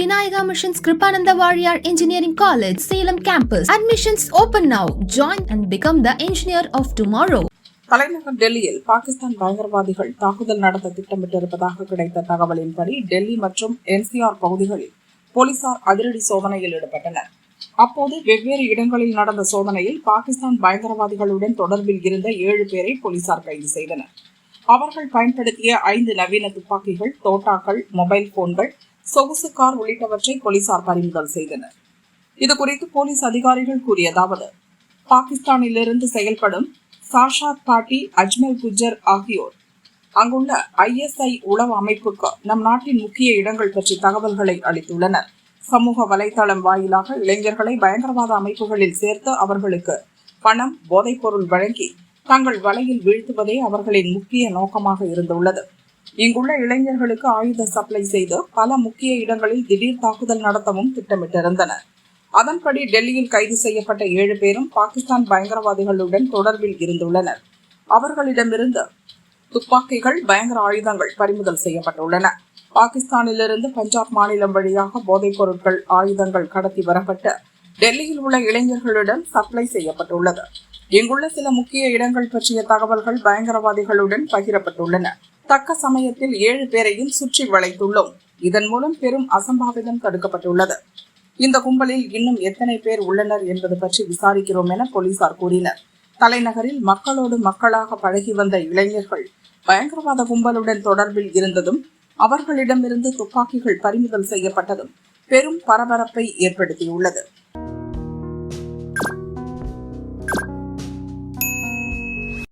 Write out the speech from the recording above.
Vinayaga Mission's Kripananda Warrior Engineering College, Salem campus. Admissions open now. Join and become the engineer of tomorrow. தலைநகர் டெல்லியில் பாகிஸ்தான் பயங்கரவாதிகள் தாக்குதல் நடத்த திட்டமிட்டிருப்பதாக கிடைத்த தகவலின்படி டெல்லி மற்றும் NCR பகுதிகளில் போலீசார் அதிரடி சோதனையில் ஈடுபட்டனர். அப்போது வெவ்வேறு இடங்களில் நடந்த சோதனையில் பாகிஸ்தான் பயங்கரவாதிகளுடன் தொடர்பில் இருந்த 7 பேரை போலீசார் கைது செய்தனர். அவர்கள் பயன்படுத்திய 5 நவீன துப்பாக்கிகள், தோட்டாக்கள், மொபைல் போன்கள், சொகுசு கார் உள்ளிட்டவற்றை போலீசார் பறிமுதல் செய்தனர். இதுகுறித்து போலீஸ் அதிகாரிகள் கூறியதாவது: பாகிஸ்தானிலிருந்து செயல்படும் சாஷாத் பாட்டி, அஜ்மல் குஜர் ஆகியோர் அங்குள்ள ISI உளவு அமைப்புக்கு நம் நாட்டின் முக்கிய இடங்கள் பற்றி தகவல்களை அளித்துள்ளனர். சமூக வலைதளம் வாயிலாக இளைஞர்களை பயங்கரவாத அமைப்புகளில் சேர்த்து அவர்களுக்கு பணம், போதைப்பொருள் வழங்கி தங்கள் வலையில் வீழ்த்துவதே அவர்களின் முக்கிய நோக்கமாக இருந்துள்ளது. இங்குள்ள இளைஞர்களுக்கு ஆயுத சப்ளை செய்து பல முக்கிய இடங்களில் திடீர் தாக்குதல் நடத்தவும் திட்டமிட்டிருந்தனர். அதன்படி டெல்லியில் கைது செய்யப்பட்ட 7 பேரும் பாகிஸ்தான் பயங்கரவாதிகளுடன் தொடர்பில் இருந்துள்ளனர். அவர்களிடமிருந்து துப்பாக்கிகள், பயங்கர ஆயுதங்கள் பறிமுதல் செய்யப்பட்டுள்ளன. பாகிஸ்தானிலிருந்து பஞ்சாப் மாநிலம் வழியாக போதைப் பொருட்கள், ஆயுதங்கள் கடத்தி வரப்பட்டு டெல்லியில் உள்ள இளைஞர்களுடன் சப்ளை செய்யப்பட்டுள்ளது. இங்குள்ள சில முக்கிய இடங்கள் பற்றிய தகவல்கள் பயங்கரவாதிகளுடன் பகிரப்பட்டுள்ளன. தக்க சமயத்தில் 7 பேரையும் சுற்றி வளைத்துள்ளோம். இதன் மூலம் பெரும் அசம்பாவிதம் தடுக்கப்பட்டுள்ளது. இந்த கும்பலில் இன்னும் எத்தனை பேர் உள்ளனர் என்பது பற்றி விசாரிக்கிறோம் என போலீசார் கூறினர். தலைநகரில் மக்களோடு மக்களாக பழகி வந்த இளைஞர்கள் பயங்கரவாத கும்பலுடன் தொடர்பில் இருந்ததும் அவர்களிடமிருந்து துப்பாக்கிகள் பறிமுதல் செய்யப்பட்டதும் பெரும் பரபரப்பை ஏற்படுத்தியுள்ளது.